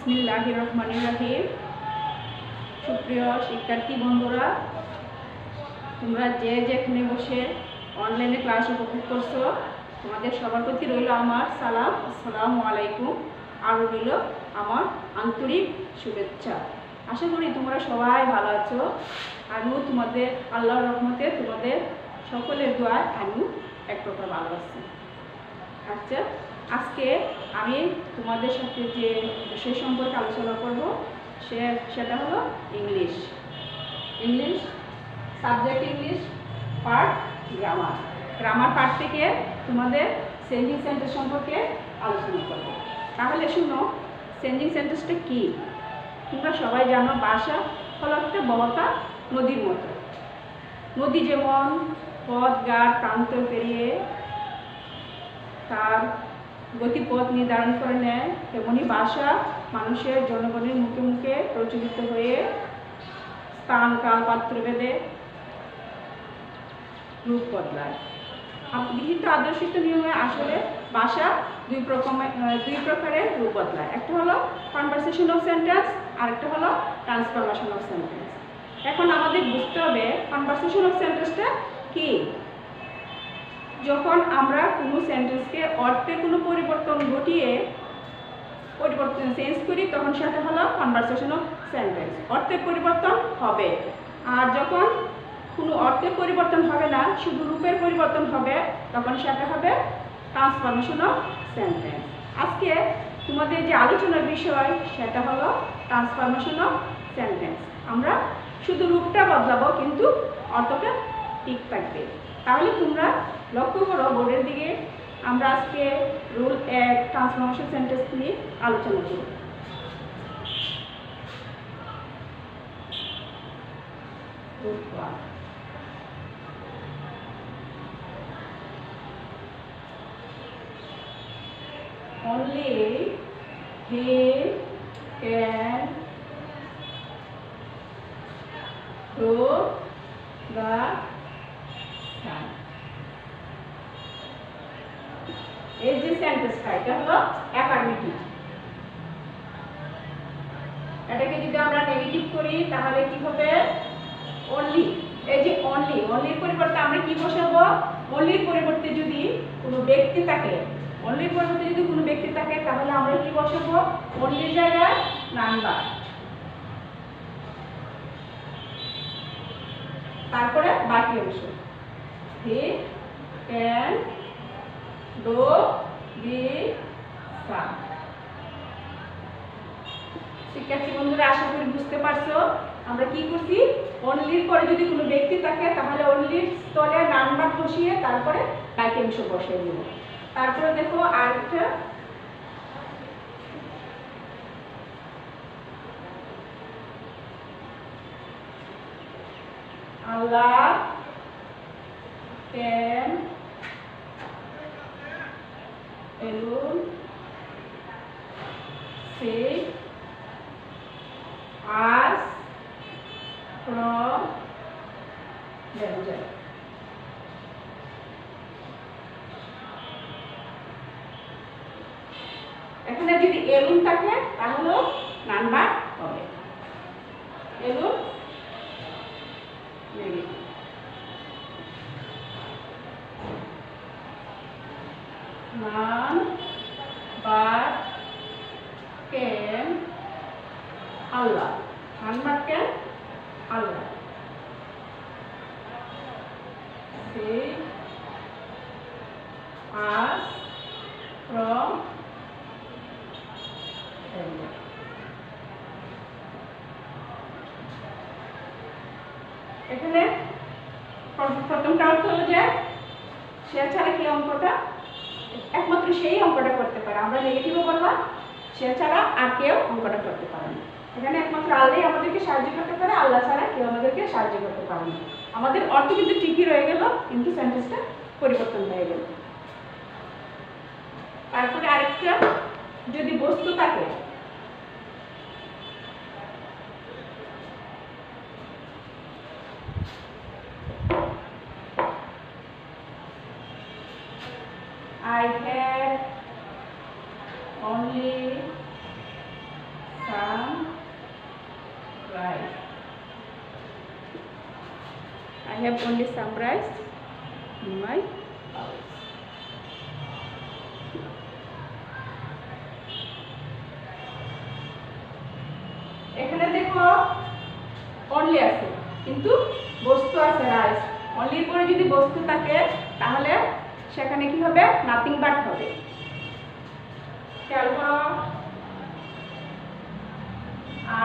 বিসমিল্লাহির রহমানির রহিম। সুপ্রিয় শিক্ষার্থী বন্ধুরা, তোমরা যে যেখানে বসে অনলাইনে ক্লাস উপভোগ করছো, তোমাদের সবার প্রতি রইল আমার সালাম, আসসালামু আলাইকুম। আর রইল আমার আন্তরিক শুভেচ্ছা। আশা করি তোমরা সবাই ভালো আছো। আমিও তোমাদের আল্লাহর রহমতে তোমাদের সকলের দোয়ায় আমি এক প্রকার ভালো আছি। আচ্ছা, আজকে আমি তোমাদের সাথে যে বিষয় সম্পর্কে আলোচনা করব সেটা হলো English. Subject English, part grammar. Grammar part থেকে তোমাদের চেঞ্জিং সেন্টেন্স সম্পর্কে আলোচনা করব। তাহলে শুনো, চেঞ্জিং সেন্টেন্সটা কি? তোমরা সবাই জানো, ভাষা হলো একটা বহতা নদীর মতো। নদী যেমন পথ ঘাট প্রান্ত পেরিয়ে তার গতিপথ নির্ধারণ করে নেয়, তেমনি ভাষা মানুষের জনগণের মুখে মুখে প্রচলিত হয়ে স্থান কাল পাত্রভেদে রূপ বদলায়। গৃহীত আদর্শিত নিয়মে আসলে ভাষা দুই প্রকারের রূপ বদলায়। একটা হলো কনভারসেশনাল সেন্টেন্স, আর একটা হলো ট্রান্সফরমেশনাল সেন্টেন্স। এখন আমাদের বুঝতে হবে কনভারসেশনাল সেন্টেন্সটা কি। যখন আমরা কোনো সেন্টেন্সকে অর্থের কোনো পরিবর্তন চেঞ্জ করি, তখন সেটা হলো কনভারসেশনাল সেন্টেন্স, অর্থের পরিবর্তন হবে। আর যখন কোনো অর্থের পরিবর্তন হবে না, শুধু রূপের পরিবর্তন হবে, তখন সেটা হবে ট্রান্সফরমেশনাল সেন্টেন্স। আজকে তোমাদের যে আলোচনার বিষয় সেটা হলো ট্রান্সফরমেশনাল সেন্টেন্স। আমরা শুধু রূপটা বদলাবো, কিন্তু অর্থটা ঠিক থাকবে। তাহলে তোমরা লক্ষ্য করো বোর্ডের দিকে, আমরা আজকে রুল 1 ট্রান্সফরমেশন সেন্টেন্স নিয়ে আলোচনা করব। Only he can throw the sun. এই যে সেন্টেন্সটা, এটা হলো অ্যাফার্মেটিভ। এটাকে যদি আমরা নেগেটিভ করি তাহলে কি হবে? অনলি। এই যে অনলির পরিবর্তে আমরা কি বসাবো? অনলির পরিবর্তে যদি কোনো ব্যক্তি থাকে, তাহলে আমরা কি বসাবো? অনলির জায়গায় নাম্বার, তারপরে বাকি অংশ হি ক্যান ডু দি সান। শিক্ষার্থী বন্ধুরা, আশা করি বুঝতে পারছো আমরা কি করছি। অনলির পরে যদি কোনো ব্যক্তি থাকে, তাহলে অনলির স্থলে নাম্বার বসিয়ে তারপরে বাকি অংশ বসিয়ে দেব। তারপরে দেখো আরেকটা, Allah can alone save us from danger. এখানে যদি এলুন থাকে তাহলে নাম্বার হবে alone negative. None but can Allah. None but can Allah save us from danger. এখানে প্রথমটা অর্থ হলো যে সে ছাড়া কি অঙ্কটা একমাত্র সেই অঙ্কটা করতে পারে। আমরা নেগেটিভও বললাম, সে ছাড়া আর কেউ অঙ্কটা করতে পারে না। এখানে একমাত্র আল্লাহ আমাদেরকে সাহায্য করতে পারে, আল্লাহ ছাড়া কেউ আমাদেরকে সাহায্য করতে পারে না। আমাদের অর্থ কিন্তু ঠিকই রয়ে গেল, কিন্তু সেন্টেন্সটা পরিবর্তন হয়ে গেল। তারপরে আরেকটা, যদি বস্তু থাকে, I had only I have only some rice in my house. এখানে দেখো only আছে কিন্তু বস্তু আছে রাইস। only পরে যদি বস্তু থাকে তাহলে সেখানে কি হবে? নাথিং বাট হবে। খেয়াল করো,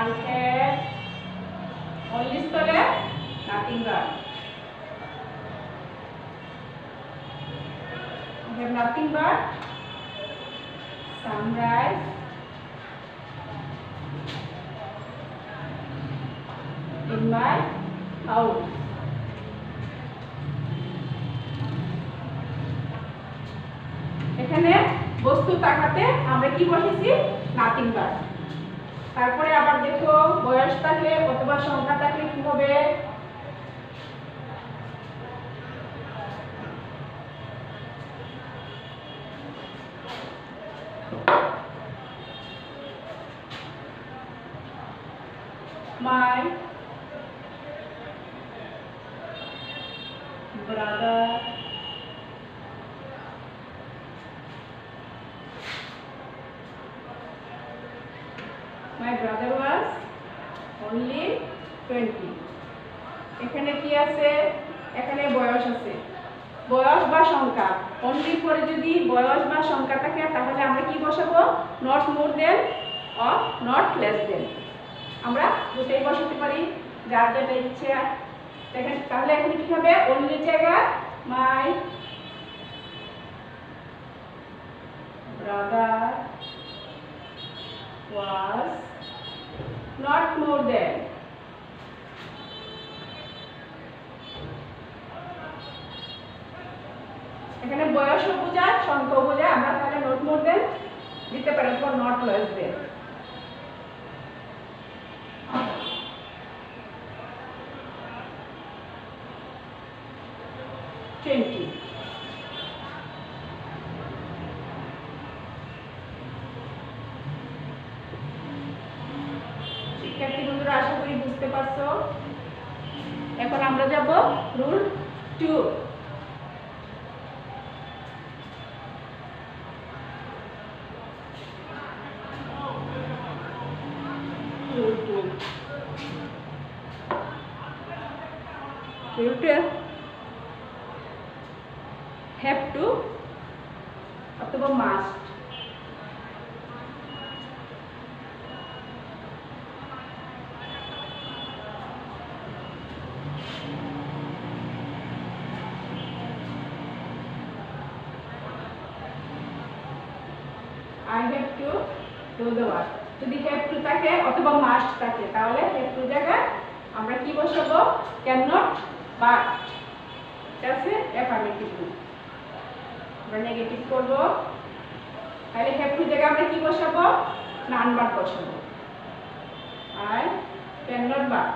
I have only স্থলে nothing but, I have nothing but some rice in my house. এখানে বস্তু থাকাতে আমরা কি বসেছি? Nothing but. তারপরে আবার দেখো বয়স থাকলে অথবা সংখ্যা থাকলে কি হবে? My brother was only 20. এখানে কি আছে? এখানে বয়স আছে। বয়স বা সংখ্যা, only পরে যদি বয়স বা সংখ্যা থাকে তাহলে আমরা কি বসাবো? not more than or not less than। আমরা দুটোই বসাতে পারি, যার যেটা ইচ্ছা। তাহলে এখানে কি হবে? only জায়গায় my brother was not more than, এখানে বয়সও বোঝায় সংখ্যাও বোঝায়, আমরা তাহলে not more than দিতে পারি অথবা not less than। শিক্ষার্থী বন্ধুরা আশা করি বুঝতে পারছো। এখন আমরা যাব রুল 2। Rule 2 have to অথবা must। I have to do the work। যদি have to থাকে অথবা must থাকে তাহলে have to জায়গায় আমরা কি বসাবো? cannot but। এটা আছে অ্যাফার্মেটিভ রূপ। আমরা নেগেটিভ করব, তাহলে have to জায়গায় আমরা কি বসাবো? none but বসাবো। I cannot but।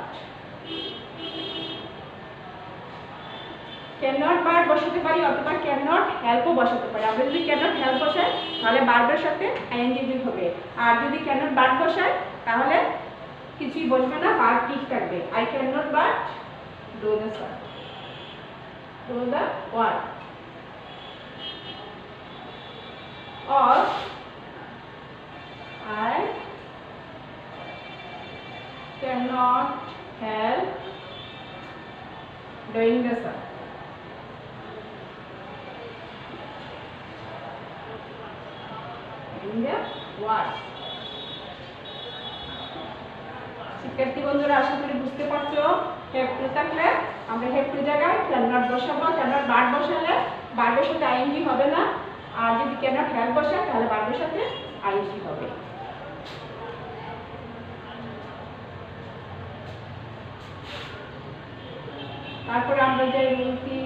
cannot but বসাতে পারি অথবা cannot help ও বসাতে পারি। আমরা যদি cannot help বসাই তাহলে ভার্বের সাথে ing যুক্ত হবে, আর যদি cannot but বসাই তাহলে কিছুই বসবে না, ভার্ব ঠিক থাকবে। I cannot but do the work, do the work। or I cannot help doing the work। শিক্ষার্থী বন্ধুরা আশা করি বুঝতে পারছো। have to থাকলে আমরা have to জায়গায় cannot বসাবো, cannot but বসালে ভার্বের সাথে ing হবে না, আর যদি cannot help বসাই তাহলে ভার্বের সাথে ing হবে। তারপরে আমরা যে রুলটি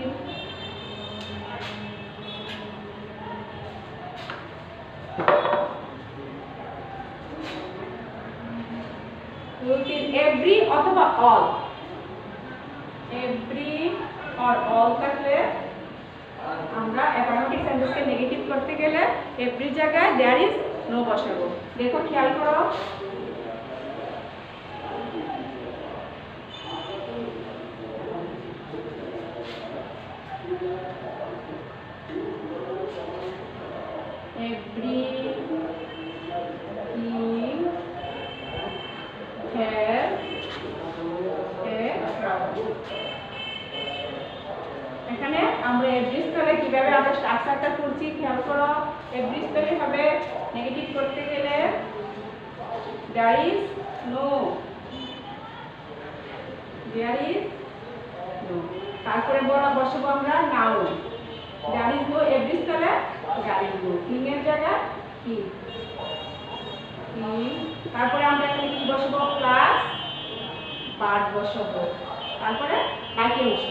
every অথবা all, every or all থাকলে আমরা অ্যাফার্মেটিভ সেন্টেন্সকে নেগেটিভ করতে গেলে every জায়গায় there is no বসাবো। দেখো খেয়াল করো, every have a trouble। এখানে আমরা এভরি স্পেলে কিভাবে আমরা স্ট্রাকচারটা করছি খেয়াল করো। এভরি স্পেলে হবে নেগেটিভ করতে গেলে there is no, তারপরে বসাবো আমরা noun there is no, every স্পেলে there is no, কিং এর জায়গায় কি, তারপরে আমরা এখানে কি বসাবো প্লাস বার্ড বসাবো, তারপরে বাকি অংশ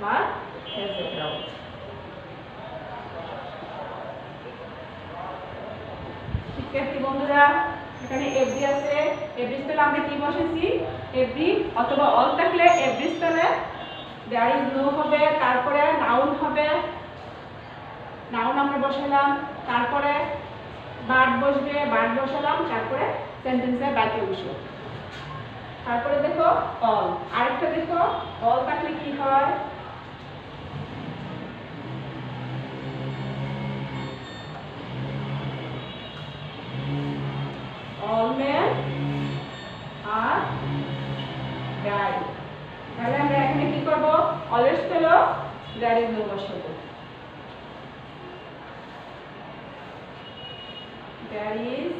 বাট হ্যাজ এ ক্রাউড। শিক্ষার্থী বন্ধুরা এখানে এভরি আছে, এভরি স্পেলে আমরা কি বসেছি এভরি অথবা অল থাকলে এভরি স্পেলে there is no হবে, তারপরে নাউন হবে, নাউন আমরা বসালাম, তারপরে বার্ড বসবে, বার্ড বসালাম, তারপরে সেন্টেন্সের বাকি অংশ। তারপরে দেখো অল, আরেকটা দেখো অল থাকলে কি হয় all men are die। তাহলে আমরা এখানে কি করব অলের স্পেলে there is no বসাবো, there is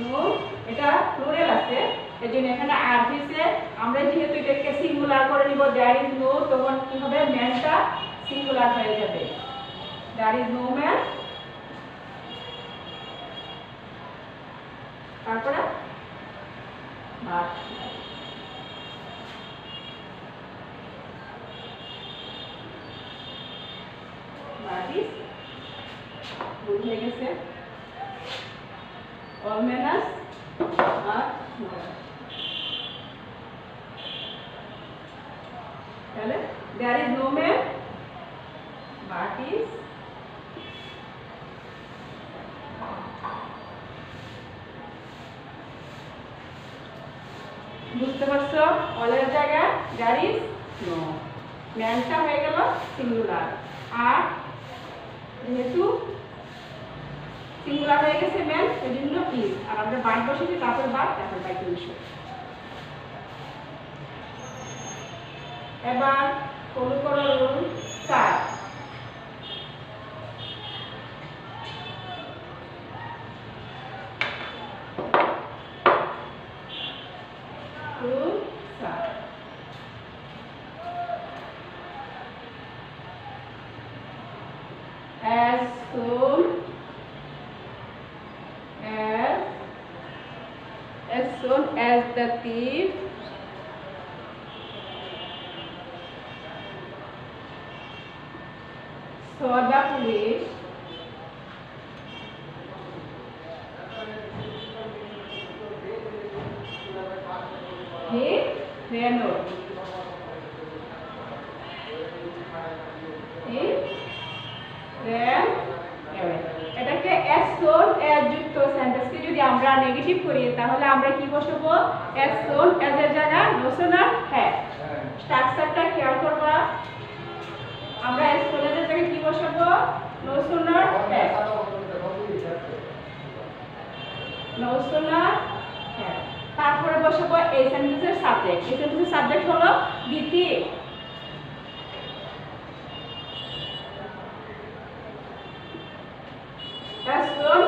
no, এটা প্লুরাল আছে এজন্য এখানে আর দিছে, আমরা যেহেতু এটাকে সিঙ্গুলার করে নিব there is no, তখন কি হবে ম্যানটা সিঙ্গুলার হয়ে যাবে there is no man, তারপরে বাট ইজ গুড হয়ে গেছে all manners are not। তাহলে there is no man but is বুঝতে পারছো অলের জায়গায় there is no, ম্যানটা হয়ে গেল সিঙ্গুলার, আর যেহেতু সিঙ্গুলার হয়ে গেছে ম্যান সেজন্য ইজ, আর আমরা বাট বসেছি তারপর বাট তারপর বাকি অংশ। এবার ফলো করো rule 4। Rule 4 as soon as the thief saw the police he ran away। এটাকে as soon as যুক্ত সেন্টেন্সকে যদি আমরা নেগেটিভ করি তাহলে আমরা কি বসাবো as soon as এর জায়গায় no sooner had। স্ট্রাকচারটা খেয়াল করবা, আমরা as soon as এর জায়গায় কি বসাবো no sooner had, no sooner had, তারপরে বসাবো এই সেন্টেন্সের সাবজেক্ট, এই সেন্টেন্সের সাবজেক্ট হলো the thief। as soon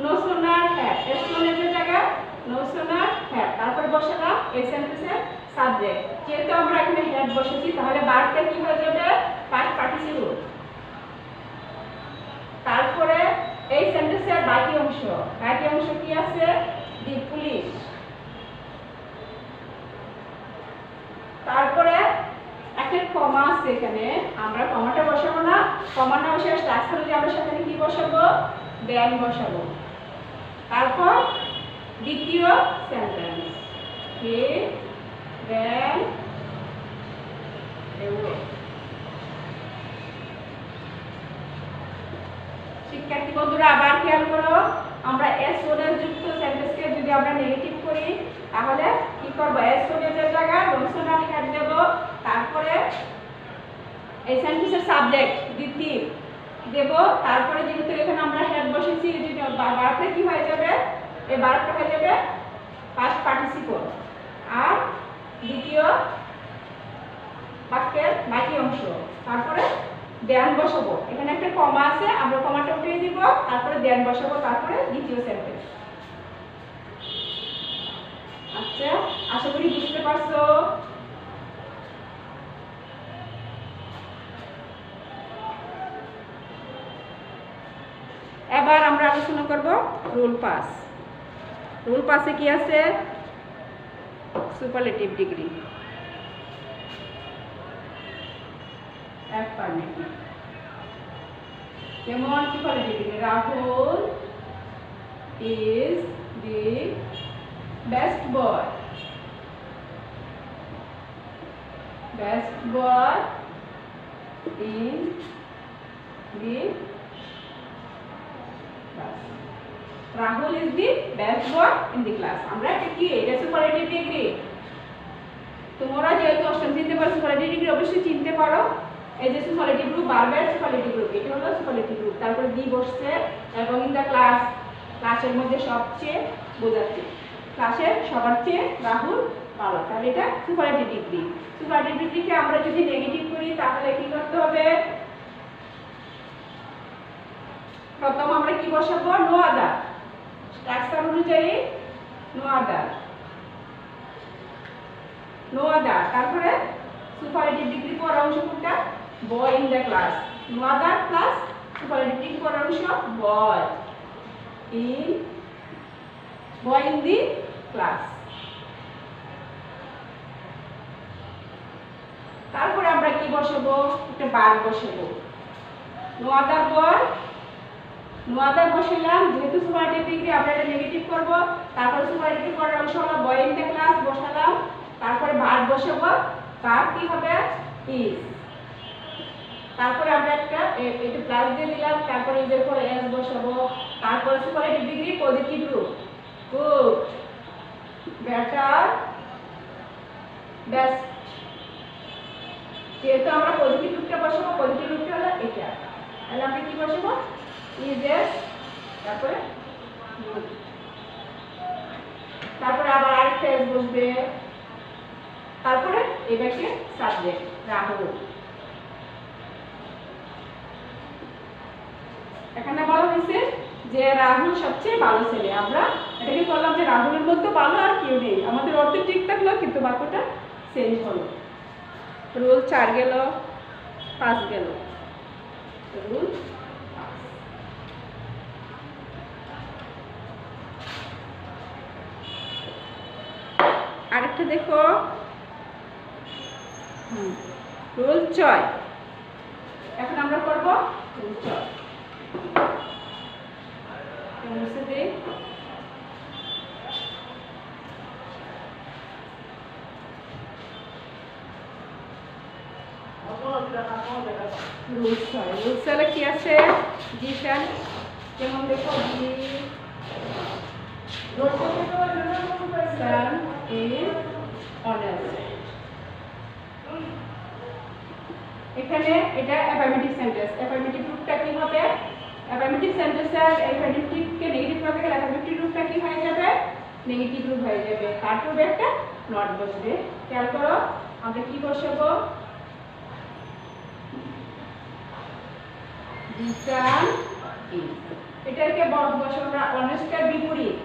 no sooner had, as soon as এর জায়গায় no sooner had, তারপরে বসালাম এই সেন্টেন্সের সাবজেক্ট, যেহেতু আমরা এখানে had বসেছি তাহলে ভার্বটা কি হয়ে যাবে পাস্ট পার্টিসিপল। তারপরে এই সেন্টেন্সের বাকি অংশ কি আছে দি পুলিশ, তারপরে একটা কমা আছে এখানে, আমরা কমাটা বসাবো না, কমা না বসে স্ট্রাকচার যদি আমরা সেখানে কি বসাবো ব্যান বসাবো, তারপর দ্বিতীয় সেন্টেন্স হে ran away। শিক্ষার্থী বন্ধুরা আবার খেয়াল করো, আমরা as soon as যুক্ত সেন্টেন্সকে যদি আমরা নেগেটিভ করি তাহলে কি করব as soon as এর জায়গায় no sooner had দেব, তারপরে এই সেন্টেন্সের সাবজেক্ট দিতি দেব, তারপরে যেহেতু এখানে আমরা হেড বসেছি ভার্বটা কি হয়ে যাবে, এই ভার্বটা হয়ে যাবে পাস্ট পার্টিসিপল। আর দ্বিতীয় বাক্যের বাকি অংশ, তারপরে দেন বসাবো, এখানে একটা কমা আছে আমরা কমাটা উঠিয়ে দিব, তারপরে দেন বসাবো, তারপরে দ্বিতীয় সেন্টেন্স। আচ্ছা, আশা করি বুঝতে পারছো। এবার আমরা আলোচনা করব রুল পাস। রুল পাসে কি আছে? Superlative degree, affirmative. যেমন superlative degree, Rahul is the best boy, best boy in the class. Rahul is the best boy in the class. আমরা কি এটা সুপারলেটিভ ডিগ্রি। তোমরা যেহেতু অষ্টম চিনতে পারো সুপারলেটিভ ডিগ্রি অবশ্যই চিনতে পারো। এই যে সুপারলেটিভ গ্রুপ, ভার্বের সুপারলেটিভ গ্রুপ, এটা হলো সুপারলেটিভ গ্রুপ। তারপরে দি বসছে এবং ইন দা ক্লাস, ক্লাসের মধ্যে সবচেয়ে বোঝাচ্ছে, ক্লাসের সবার চেয়ে রাহুল ভালো, তাহলে এটা সুপারলেটিভ ডিগ্রি। সুপারলেটিভ ডিগ্রিকে আমরা যদি নেগেটিভ করি তাহলে কি করতে হবে? প্রথম আমরা কি বসাবো? নো আদার, স্ট্রাকচার অনুযায়ী নো আদার, নো আদার। তারপরে সুপারলেটিভ ডিগ্রি পরের অংশ কোনটা? Boy in the class, no other plus superlative degree পরের অংশ বয় ইন দি ক্লাস। তারপরে আমরা কি বসাবো? একটা ভার্ব বসাবো, নো আদার বয়, নো আদার বসালাম, যেহেতু সুপারলেটিভ ডিগ্রি আমরা এটা নেগেটিভ করব, তারপরে সুপারলেটিভ পরের অংশ হলো বয় ইন দ্য ক্লাস বসালাম, তারপরে ভার্ব বসাবো, ভার্ব কি হবে? ইজ। তারপরে আমরা একটা এটা প্লাস দিয়ে দিলাম, তারপরে ইজের পরে এস বসাবো, তারপরে সুপারলেটিভ ডিগ্রি পজিটিভ রূপ, গুড, বেটার, বেস্ট। যেহেতু আমরা পজিটিভ রূপটা বসাবো, পজিটিভ রূপটা হলো এটা, তাহলে আমরা কি বসাবো? ইজ এস, তারপরে তারপরে আবার আরেকটা এস বসবে, তারপরে এবারে সাবজেক্ট রাহুল। এখানে বলা হয়েছে যে রাহুল সবচেয়ে ভালো ছেলে। আমরা এটাকে বললাম যে রাহুলের মধ্যে ভালো আর কেউ নেই, আমাদের অর্থ ঠিক থাকলো কিন্তু বাক্যটা চেঞ্জ হলো। রুল 4 গেল, 5 গেল, রুল আরেকটা দেখো, রুল 6। এখন আমরা করব রুল 6। মুছে দেই। রুল 6, রুল 6 কি আছে? ডিসিশন, যেমন দেখো দি son is honest। এখানে এটা অ্যাফার্মেটিভ সেন্টেন্স, অ্যাফার্মেটিভ রূপটা কি হবে? অ্যাফার্মেটিভ সেন্টেন্সের অ্যাফার্মেটিভকে নেগেটিভ করতে গেলে অ্যাফার্মেটিভ রূপটা কি হয়ে যাবে? নেগেটিভ রূপ হয়ে যাবে, তারপরে একটা নট বসবে। খেয়াল করো আমরা কি বসাবো? the son is, এটাকে বসাবো আমরা অনেস্টের বিপরীত,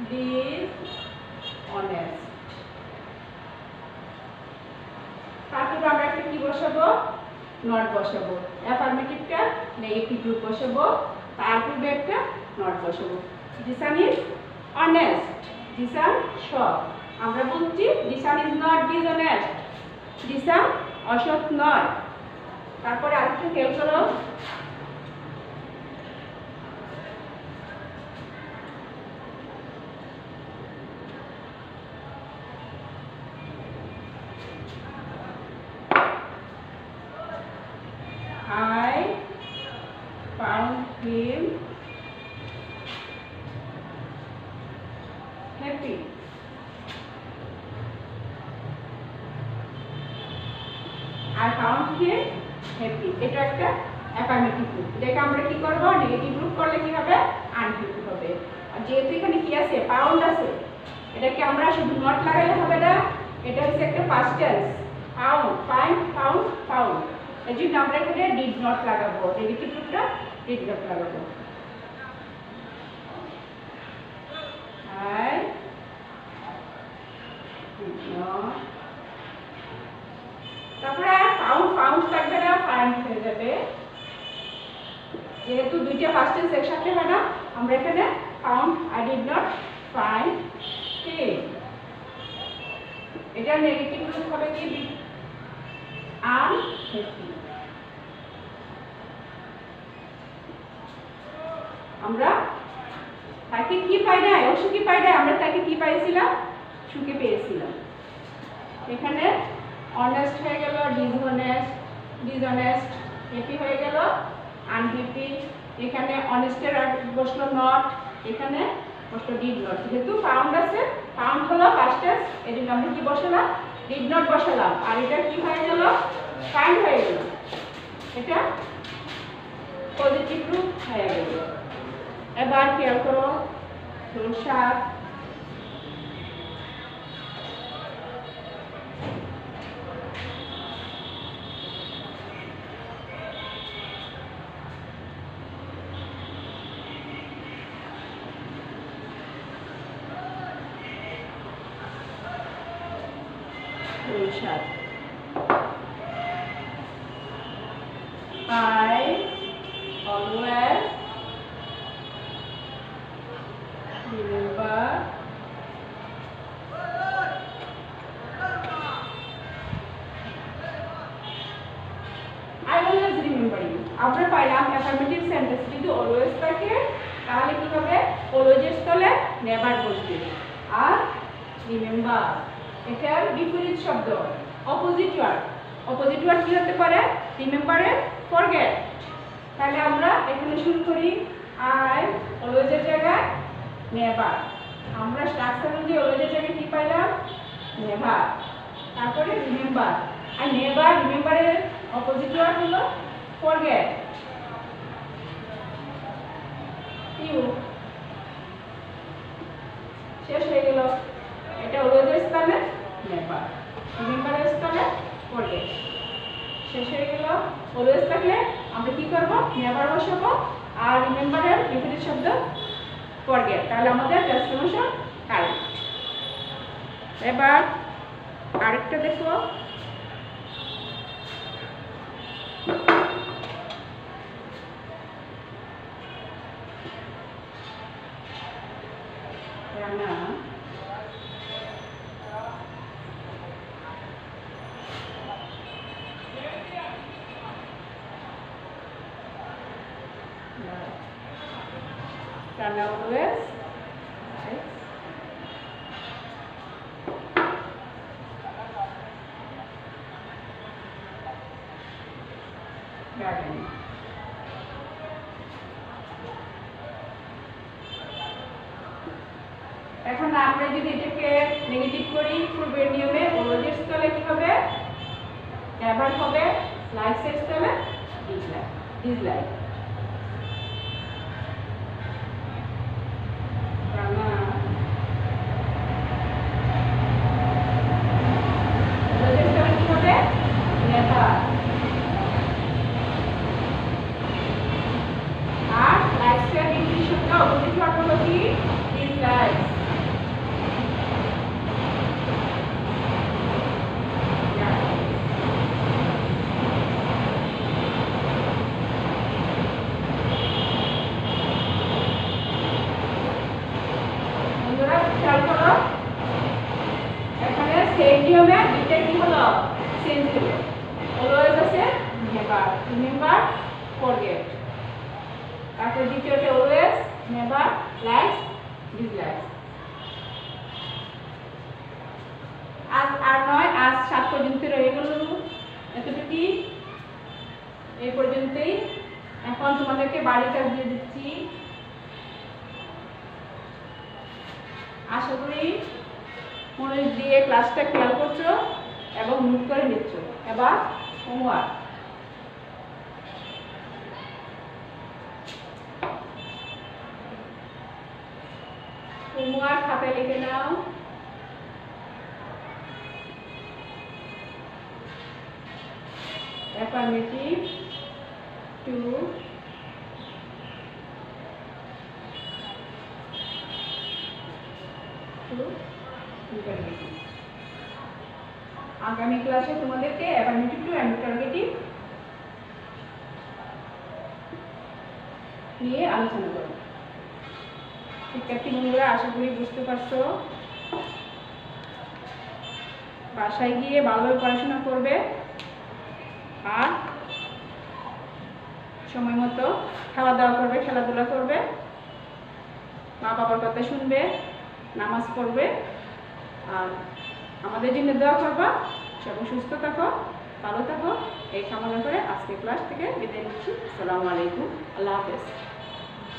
dishonest। তারপর আমরা একটা কি বসাবো? নট বসাবো, অ্যাফার্মেটিভটা নেগেটিভ রূপ বসাবো, তারপর একটা নট বসাবো। the son is honest, the son সৎ। আমরা বলছি the son is not dishonest, the son অসৎ নয়। তারপরে আরেকটা খেয়াল করো, I found him happy। I found him happy. এটা একটা অ্যাফার্মেটিভ গ্রুপ। এটাকে আমরা কি করব, নেগেটিভ গ্রুপ করলে কি হবে, আনহ্যাপি হবে। আর যেহেতু এখানে কি আছে, পাউন্ড আছে, এটাকে আমরা শুধু নট লাগাইলে হবে না, এটা হচ্ছে একটা past tense, pound, find, pound, pound. এই জন্য আমরা এখানে ডিড নট লাগাবো, নেগেটিভ গ্রুপটা ডিড নট লাগাবো। I did not। তারপরে পাউন্ড পাউন্ড থাকবে না, ফাইন্ড হয়ে যাবে। যেহেতু দুইটা ফার্স্ট টেন্স একসাথে হয় না, আমরা এখানে found, I did not find him. এটা নেগেটিভ রূপ হবে কি, আনহ্যাপি। আমরা তাকে কি পাই না, অসুখী পাই না, আমরা তাকে কি পাইছিলাম, সুখে পেয়েছিলাম। এখানে অনেস্ট হয়ে গেল, ডিসঅনেস্ট, ডিসঅনেস্ট, হ্যাপি হয়ে গেল, আনহ্যাপি। এখানে অনেস্টের বসলো নট, এখানে বসলো ডিড নট। যেহেতু ফাউন্ড আছে, ফাউন্ড হলো ফার্স্ট টেন্স, এই জন্য আমরা কি বসালাম, ডিড নট বসালাম। আর এটা কি হয়ে গেল, ফাইন্ড হয়ে গেল। এটা পজিটিভ রূপ হয়ে গেল। এবার খেয়াল করো, শাক, শাক। I always remember you। আমরা পাইলাম অ্যাফার্মেটিভ সেন্টেন্স যদি অলওয়েজ থাকে তাহলে কি হবে, অলওয়েজ এর স্থলে নেভার বসবে। আর রিমেম্বার এটার বিপরীত শব্দ, অপোজিট ওয়ার্ড। অপোজিট ওয়ার্ড কি হতে পারে, রিমেম্বারের ফরগেট। তাহলে আমরা এখানে শুরু করি, আই অলওয়েজ এর জায়গায় নেভার। আমরা স্ট্রাকচার অনুযায়ী অলওয়েজ এর জায়গায় কি পাইলাম, নেভার। তারপরে রিমেম্বার, আর নেভার রিমেম্বারের অপোজিট ওয়ার্ড হলো ফরগেট। ইউ শেষ হয়ে গেল। এটা অলওয়েজ এর স্থানে নেভার, রিমেম্বারের স্থানে ফরগেট। শেষ হয়ে গেল। অলওয়েজ থাকলে আমরা কি করব, নেভার বসাবো, আর রিমেম্বারের বিপরীত শব্দ ফরগেট। তাহলে আমাদের ট্রান্সফরমেশন কারেক্ট। এবার আরেকটা দেখো, রানা Rana always garden। এখন আমরা যদি এটাকে নেগেটিভ করি, পূর্বের নিয়মে অলওয়েজ এর স্থলে কি হবে, নেভার হবে, লাইকস এর স্থলে ডিসলাইক, ডিসলাইক। তারপর দ্বিতীয়টা অলওয়েজ, নেভার, লাইকস, ডিসলাইকস। আজ আর নয়, আজ 7 পর্যন্ত রয়ে গেল। এতটুকুই, এই পর্যন্তই। এখন তোমাদেরকে বাড়ির কাজ দিয়ে দিচ্ছি। আশা করি মনোযোগ দিয়ে ক্লাসটা খেয়াল করছো এবং নোট করে নিচ্ছ। এবার হোমওয়ার্ক। হোমওয়ার্ক খাতায় লিখে নাও। Affirmative 2 interrogative. আগামী ক্লাসে তোমাদেরকে অ্যাফার্মেটিভ 2 এন্ড ইন্টারোগেটিভ নিয়ে আলোচনা করব। শিক্ষার্থী বন্ধুরা, আশা করি বুঝতে পারছো। বাসায় গিয়ে ভালোভাবে পড়াশোনা করবে আর সময় মতো খাওয়া দাওয়া করবে, খেলাধুলা করবে, মা বাবার কথা শুনবে, নামাজ পড়বে আর আমাদের জন্য দোয়া করবা। সবাই সুস্থ থাকো, ভালো থাকো, এই কামনা করে আজকে ক্লাস থেকে বিদায় নিচ্ছি। আসসালামু আলাইকুম, আল্লাহ হাফেজ।